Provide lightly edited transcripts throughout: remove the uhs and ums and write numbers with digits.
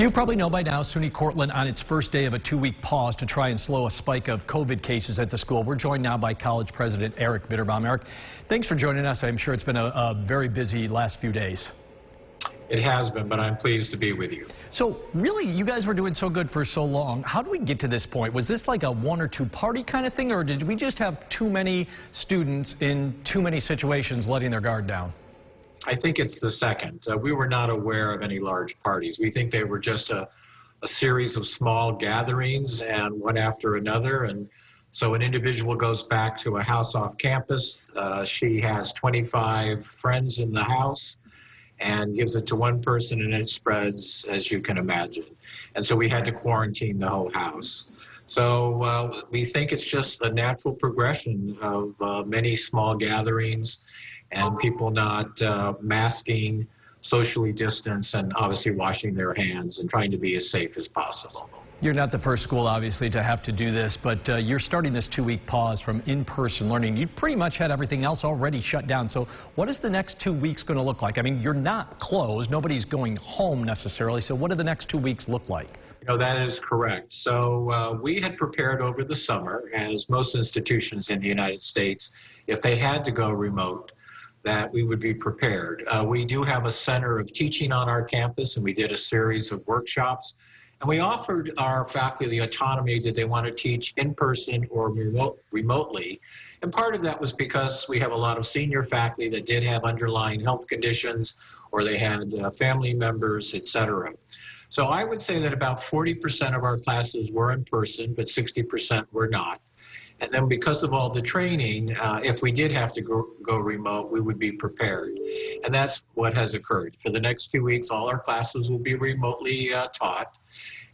You probably know by now SUNY Cortland on its first day of a 2-week pause to try and slow a spike of COVID cases at the school. We're joined now by College President Eric Bitterbaum. Eric, thanks for joining us. I'm sure it's been a very busy last few days. It has been, but I'm pleased to be with you. So really, you guys were doing so good for so long. How did we get to this point? Was this like a 1 or 2 party kind of thing, or did we just have too many students in too many situations letting their guard down? I think it's the second. We were not aware of any large parties. We think they were just a series of small gatherings and one after another. And so an individual goes back to a house off campus. She has 25 friends in the house and gives it to one person, and it spreads, as you can imagine. And so we had to quarantine the whole house. So we think it's just a natural progression of many small gatherings and people not masking, socially distanced, and obviously washing their hands and trying to be as safe as possible. You're not the first school, obviously, to have to do this, but you're starting this 2-week pause from in-person learning. You pretty much had everything else already shut down. So what is the next 2 weeks going to look like? I mean, you're not closed. Nobody's going home necessarily. So what do the next 2 weeks look like? You know, that is correct. So we had prepared over the summer, as most institutions in the United States, if they had to go remote, that we would be prepared. We do have a center of teaching on our campus, and we did a series of workshops. And we offered our faculty the autonomy that they want to teach in person or remotely. And part of that was because we have a lot of senior faculty that did have underlying health conditions, or they had family members, et cetera. So I would say that about 40% of our classes were in person, but 60% were not. And then because of all the training, if we did have to go remote, we would be prepared. And that's what has occurred. For the next 2 weeks, all our classes will be remotely taught.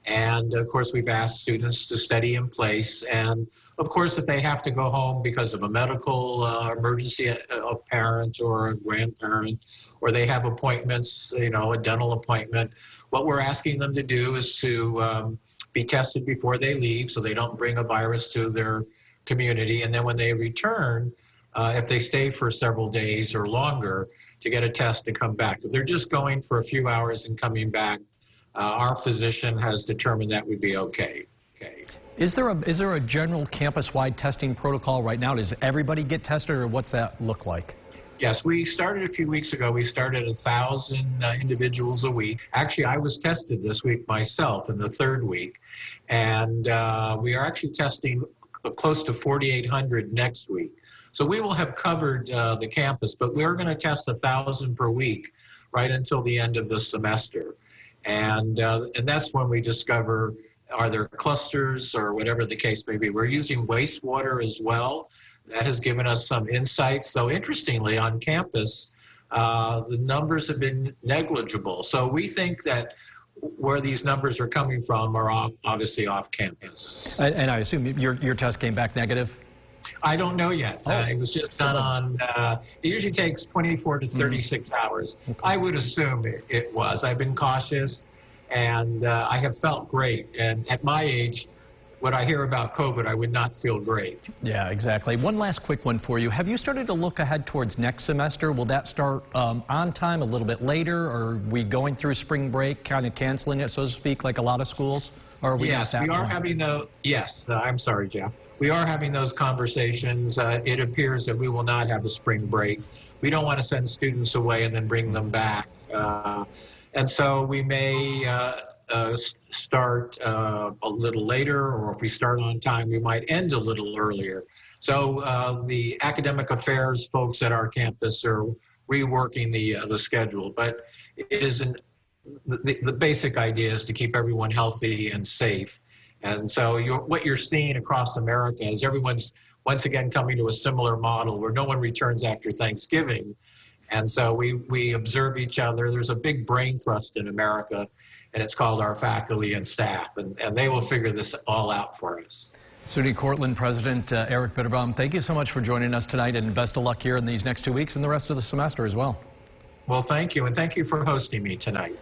And of course, we've asked students to study in place. And of course, if they have to go home because of a medical emergency, a parent or a grandparent, or they have appointments, you know, a dental appointment, what we're asking them to do is to be tested before they leave so they don't bring a virus to their community. And then when they return, if they stay for several days or longer, to get a test to come back. If they're just going for a few hours and coming back, our physician has determined that would be okay. Is there a general campus-wide testing protocol right now? Does everybody get tested, or what's that look like? Yes, we started a few weeks ago. We started 1,000 individuals a week. Actually, I was tested this week myself in the 3rd week. And we are actually testing close to 4,800 next week. So we will have covered the campus, but we're going to test 1,000 per week right until the end of the semester. And that's when we discover, are there clusters or whatever the case may be. We're using wastewater as well. That has given us some insights. So interestingly, on campus, the numbers have been negligible. So we think that where these numbers are coming from are obviously off campus. And I assume your test came back negative? I don't know yet. It was just done on, it usually takes 24 to 36 hours. Okay. I would assume it was. I've been cautious, and I have felt great. And at my age, when I hear about COVID, I would not feel great. Yeah, exactly. One last quick one for you. Have you started to look ahead towards next semester? Will that start on time, a little bit later, or are we going through spring break, kind of canceling it, so to speak, like a lot of schools? Or are we yes, we are having those. Yes, I'm sorry, Jeff. We are having those conversations. It appears that we will not have a spring break. We don't want to send students away and then bring them back. And so we may start a little later, or if we start on time, we might end a little earlier. So the academic affairs folks at our campus are reworking the schedule, but it isn't. The basic idea is to keep everyone healthy and safe. And so what you're seeing across America is everyone's once again coming to a similar model where no one returns after Thanksgiving. And so we observe each other. There's a big brain trust in America, and it's called our faculty and staff. And they will figure this all out for us. SUNY Cortland President Eric Bitterbaum, thank you so much for joining us tonight, and best of luck here in these next 2 weeks and the rest of the semester as well. Well, thank you, and thank you for hosting me tonight.